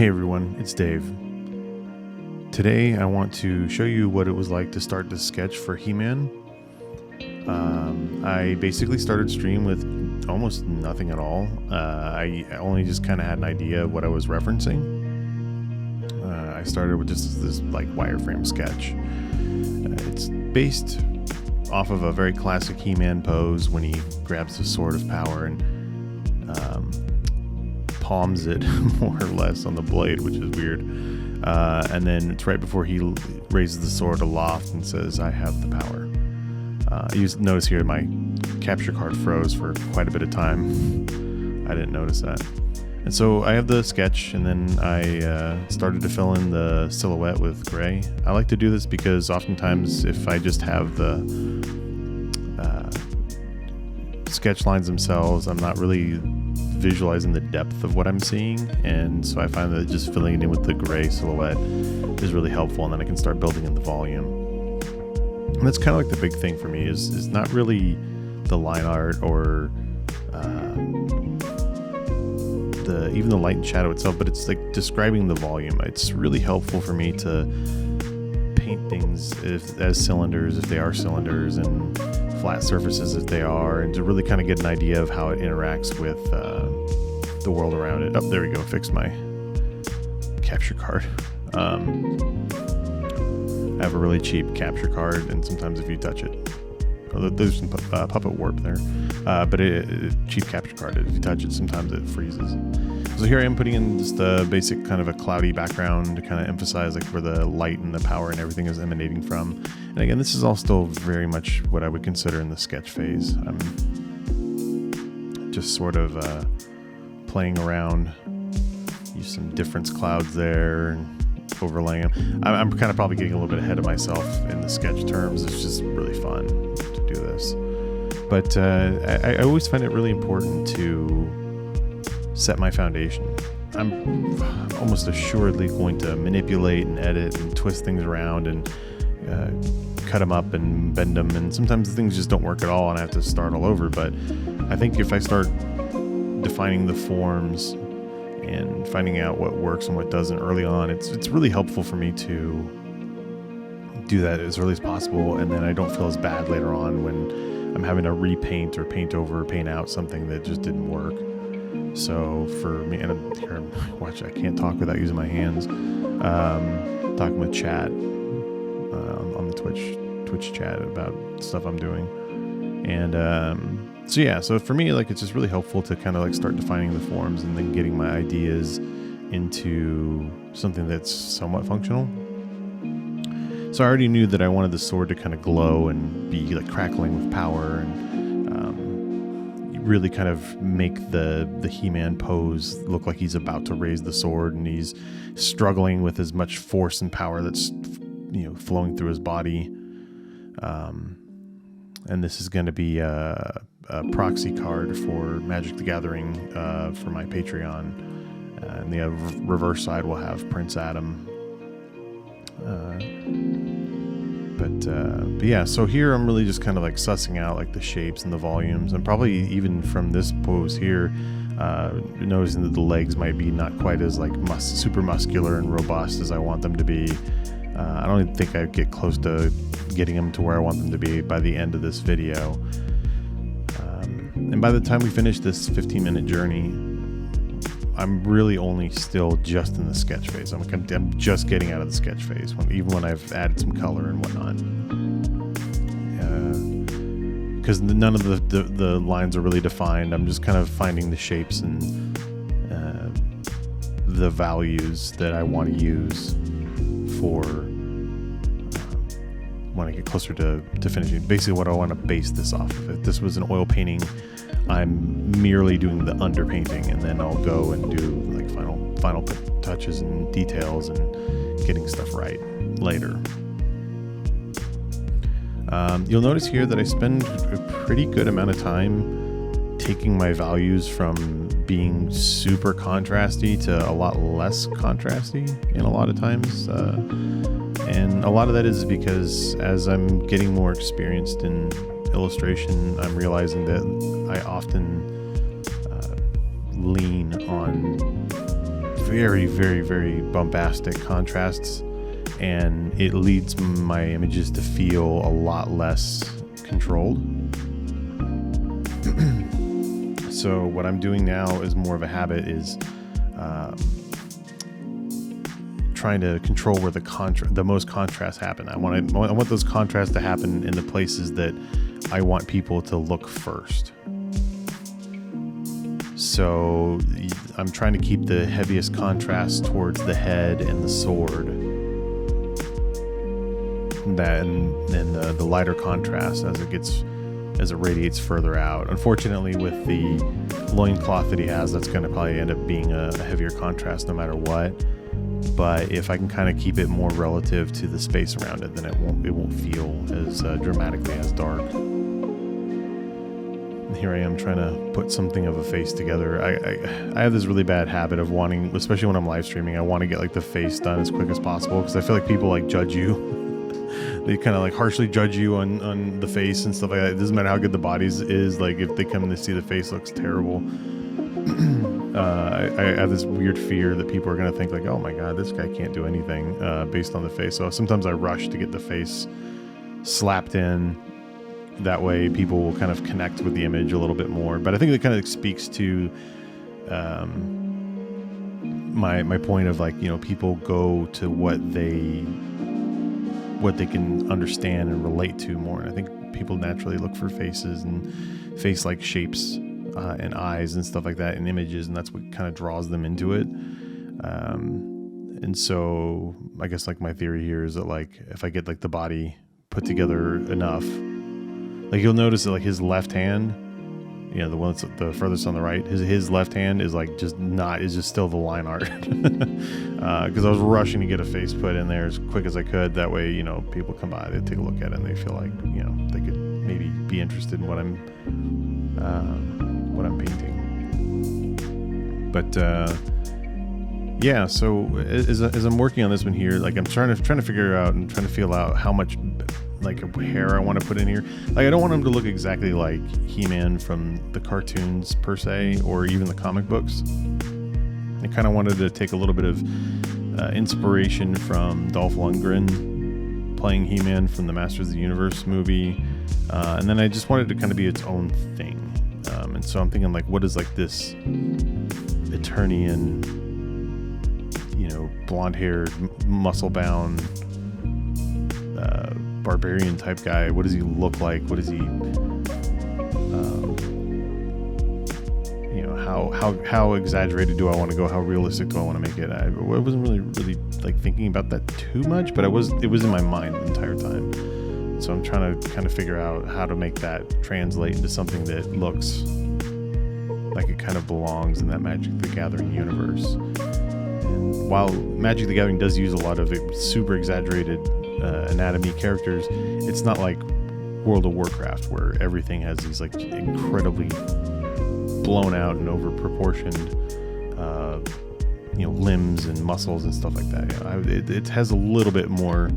Hey everyone, it's Dave. Today I want to show you what it was like to start this sketch for He-Man. I basically started stream with almost nothing at all. I only just kind of had an idea of what I was referencing. I started with just this like wireframe sketch. It's based off of a very classic He-Man pose when he grabs the Sword of Power and palms it more or less on the blade, which is weird. And then it's right before he raises the sword aloft and says, "I have the power." You notice here my capture card froze for quite a bit of time. I didn't notice that. And so I have the sketch, and then I started to fill in the silhouette with gray. I like to do this because oftentimes if I just have the sketch lines themselves, I'm not really visualizing the depth of what I'm seeing, and so I find that just filling it in with the gray silhouette is really helpful, and then I can start building in the volume. And that's kind of like the big thing for me is not really the line art or even the light and shadow itself, but it's like describing the volume. It's really helpful for me to paint things as cylinders if they are cylinders, and flat surfaces if they are, and to really kind of get an idea of how it interacts with the world around it. Oh, there we go. Fixed my capture card. I have a really cheap capture card, and sometimes if you touch it, there's some puppet warp there, but cheap capture card, if you touch it, sometimes it freezes. So here I am putting in just a basic kind of a cloudy background to kind of emphasize like where the light and the power and everything is emanating from. And again, this is all still very much what I would consider in the sketch phase. I'm just sort of playing around, use some difference clouds there, and overlaying them. I'm kind of probably getting a little bit ahead of myself in the sketch terms. It's just really fun to do this. But I always find it really important to set my foundation. I'm almost assuredly going to manipulate and edit and twist things around and cut them up and bend them, and sometimes things just don't work at all and I have to start all over. But I think if I start defining the forms and finding out what works and what doesn't early on, it's really helpful for me to do that as early as possible, and then I don't feel as bad later on when I'm having to repaint or paint over or paint out something that just didn't work. So for me, and here, watch, I can't talk without using my hands. Talking with chat on the Twitch chat about stuff I'm doing, and so yeah. So for me, like, it's just really helpful to kind of like start defining the forms and then getting my ideas into something that's somewhat functional. So I already knew that I wanted the sword to kind of glow and be like crackling with power, and really kind of make the He-Man pose look like he's about to raise the sword and he's struggling with as much force and power that's flowing through his body. And this is going to be a proxy card for Magic the Gathering for my Patreon. And the reverse side will have Prince Adam. But yeah, so here I'm really just kind of like sussing out like the shapes and the volumes, and probably even from this pose here, noticing that the legs might be not quite as like super muscular and robust as I want them to be. I don't even think I'd get close to getting them to where I want them to be by the end of this video. And by the time we finish this 15-minute journey, I'm really only still just in the sketch phase. I'm just getting out of the sketch phase, even when I've added some color and whatnot. Because none of the lines are really defined. I'm just kind of finding the shapes and the values that I want to use for when I get closer to finishing. Basically what I want to base this off of. If this was an oil painting, I'm merely doing the underpainting, and then I'll go and do like final touches and details and getting stuff right later. You'll notice here that I spend a pretty good amount of time taking my values from being super contrasty to a lot less contrasty in a lot of times. And a lot of that is because as I'm getting more experienced in illustration, I'm realizing that I often lean on very, very, very bombastic contrasts, and it leads my images to feel a lot less controlled. So what I'm doing now is more of a habit, is trying to control where the most contrast happen. I want those contrasts to happen in the places that I want people to look first. So I'm trying to keep the heaviest contrast towards the head and the sword, and the lighter contrast as it radiates further out. Unfortunately, with the loincloth that he has, that's going to probably end up being a heavier contrast no matter what. But if I can kind of keep it more relative to the space around it, then it won't feel as dramatically as dark. And here I am trying to put something of a face together. I have this really bad habit of wanting, especially when I'm live streaming, I want to get like the face done as quick as possible, because I feel like people like judge you. They kind of like harshly judge you on the face and stuff like that. It doesn't matter how good the body is. Like if they come in to see the face looks terrible, I have this weird fear that people are going to think like, oh my God, this guy can't do anything based on the face. So sometimes I rush to get the face slapped in. That way people will kind of connect with the image a little bit more. But I think it kind of speaks to my point of like, people go to what they can understand and relate to more. And I think people naturally look for faces and face-like shapes and eyes and stuff like that in images, and that's what kind of draws them into it. And so I guess like my theory here is that like if I get like the body put together enough, like you'll notice that like his left hand, the one that's the furthest on the right, his left hand is like just still the line art. Because I was rushing to get a face put in there as quick as I could. That way, people come by, they take a look at it, and they feel like, they could maybe be interested in what I'm painting. But yeah, so as I'm working on this one here, like I'm trying to figure out and trying to feel out how much like hair I want to put in here. Like I don't want him to look exactly like He-Man from the cartoons per se, or even the comic books. I kind of wanted to take a little bit of inspiration from Dolph Lundgren playing He-Man from the Masters of the Universe movie, and then I just wanted to kind of be its own thing. And so I'm thinking like, what is like this Eternian, blonde-haired, muscle-bound barbarian type guy? What does he look like? What is he? How exaggerated do I want to go? How realistic do I want to make it? I wasn't really like thinking about that too much, but it was in my mind the entire time. So I'm trying to kind of figure out how to make that translate into something that looks like it kind of belongs in that Magic the Gathering universe. And while Magic the Gathering does use a lot of super exaggerated anatomy characters, it's not like World of Warcraft where everything has these like incredibly blown out and over proportioned limbs and muscles and stuff like that. It has a little bit more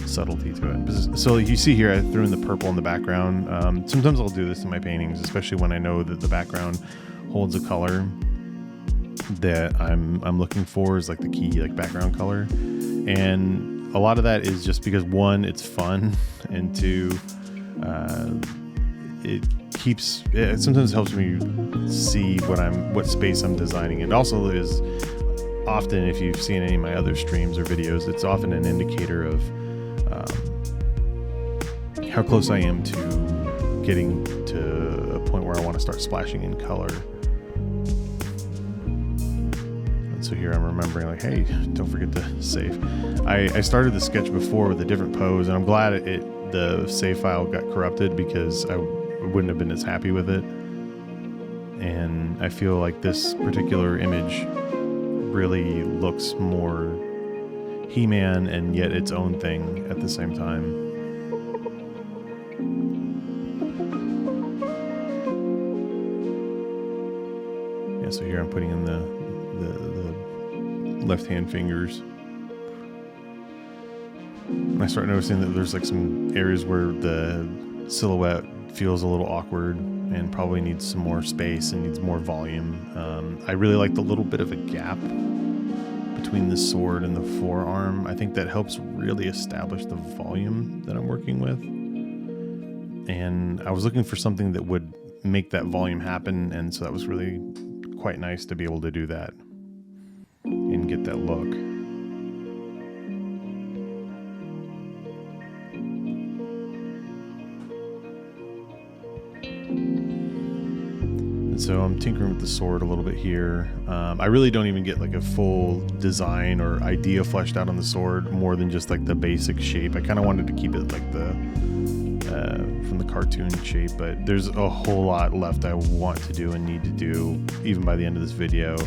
subtlety to it. So you see here I threw in the purple in the background. Sometimes I'll do this in my paintings, especially when I know that the background holds a color that I'm looking for is like the key like background color. And a lot of that is just because one, it's fun, and two, it sometimes helps me see what space I'm designing. It also is often, if you've seen any of my other streams or videos, it's often an indicator of how close I am to getting to a point where I want to start splashing in color. And so here I'm remembering like, hey, don't forget to save. I started the sketch before with a different pose, and I'm glad the save file got corrupted, because I wouldn't have been as happy with it. And I feel like this particular image really looks more He-Man and yet its own thing at the same time. Yeah, so here I'm putting in the left-hand fingers. I start noticing that there's like some areas where the silhouette feels a little awkward and probably needs some more space and needs more volume. I really like the little bit of a gap between the sword and the forearm. I think that helps really establish the volume that I'm working with. And I was looking for something that would make that volume happen, and so that was really quite nice to be able to do that and get that look. And so I'm tinkering with the sword a little bit here. I really don't even get like a full design or idea fleshed out on the sword, more than just like the basic shape. I kind of wanted to keep it like the from the cartoon shape, but there's a whole lot left I want to do and need to do even by the end of this video.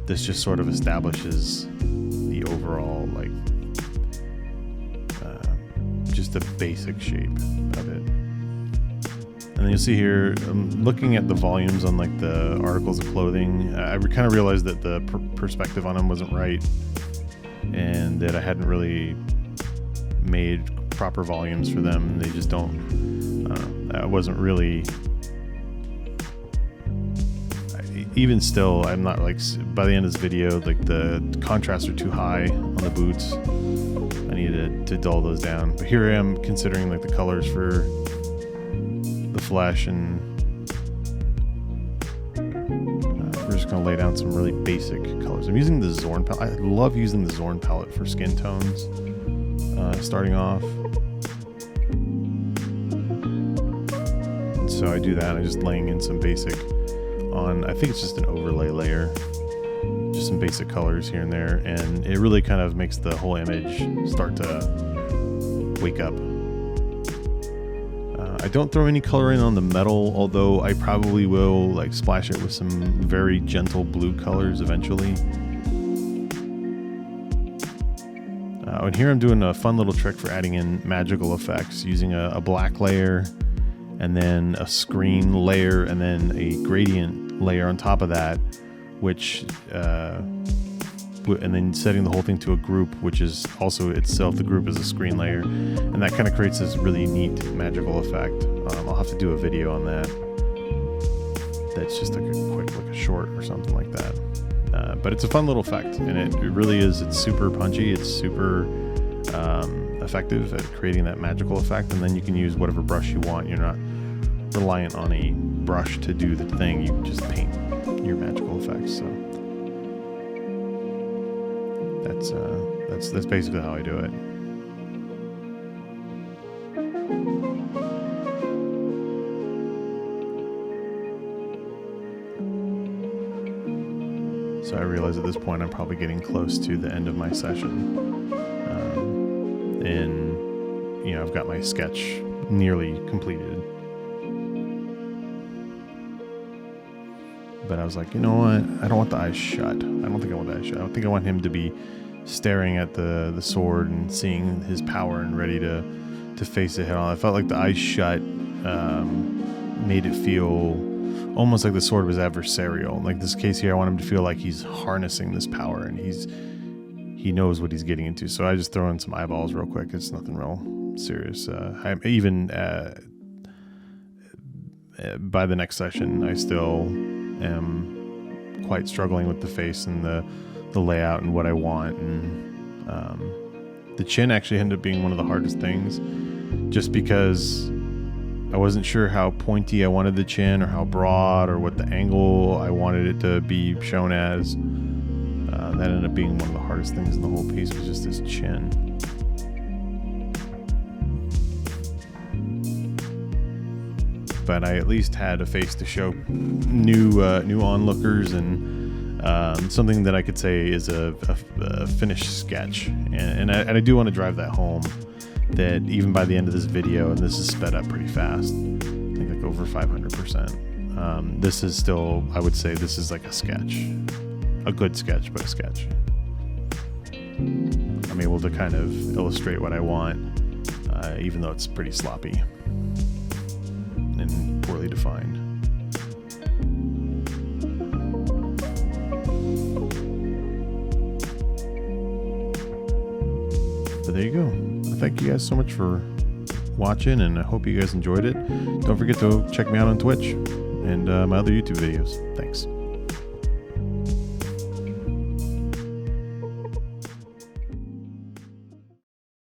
This just sort of establishes the overall like just the basic shape of it. And then you'll see here, I'm looking at the volumes on like the articles of clothing. I kind of realized that the perspective on them wasn't right, and that I hadn't really made proper volumes for them. They just don't, I wasn't really, even still, I'm not like, by the end of this video, like the contrasts are too high on the boots. I needed to dull those down. But here I am considering like the colors for the flesh, and we're just going to lay down some really basic colors. I'm using the Zorn palette. I love using the Zorn palette for skin tones starting off. And so I do that. I'm just laying in some basic on, I think it's just an overlay layer, just some basic colors here and there, and it really kind of makes the whole image start to wake up. I don't throw any color in on the metal, although I probably will like splash it with some very gentle blue colors eventually. And here I'm doing a fun little trick for adding in magical effects, using a black layer and then a screen layer and then a gradient layer on top of that, which and then setting the whole thing to a group, which is also itself, the group is a screen layer, and that kind of creates this really neat magical effect. I'll have to do a video on that. That's just like a quick, like a short or something like that. But it's a fun little effect, and it really is. It's super punchy. It's super effective at creating that magical effect, and then you can use whatever brush you want. You're not reliant on a brush to do the thing. You just paint your magical effects. So that's basically how I do it. So I realize at this point I'm probably getting close to the end of my session, and you know, I've got my sketch nearly completed. But I was like, you know what? I don't want the eyes shut. I don't think I want the eyes shut. I think I want him to be staring at the sword and seeing his power and ready to face it head on. I felt like the eyes shut made it feel almost like the sword was adversarial. Like this case here, I want him to feel like he's harnessing this power and he knows what he's getting into. So I just throw in some eyeballs real quick. It's nothing real serious. By the next session, I still am quite struggling with the face and the layout and what I want. And the chin actually ended up being one of the hardest things, just because I wasn't sure how pointy I wanted the chin or how broad or what the angle I wanted it to be shown as. That ended up being one of the hardest things in the whole piece, was just this chin. But I at least had a face to show new onlookers, and something that I could say is a finished sketch. And I do want to drive that home, that even by the end of this video, and this is sped up pretty fast, I think like over 500%, this is still, I would say this is like a sketch. A good sketch, but a sketch. I'm able to kind of illustrate what I want, even though it's pretty sloppy and poorly defined. But there you go. Thank you guys so much for watching, and I hope you guys enjoyed it. Don't forget to check me out on Twitch and my other YouTube videos. Thanks.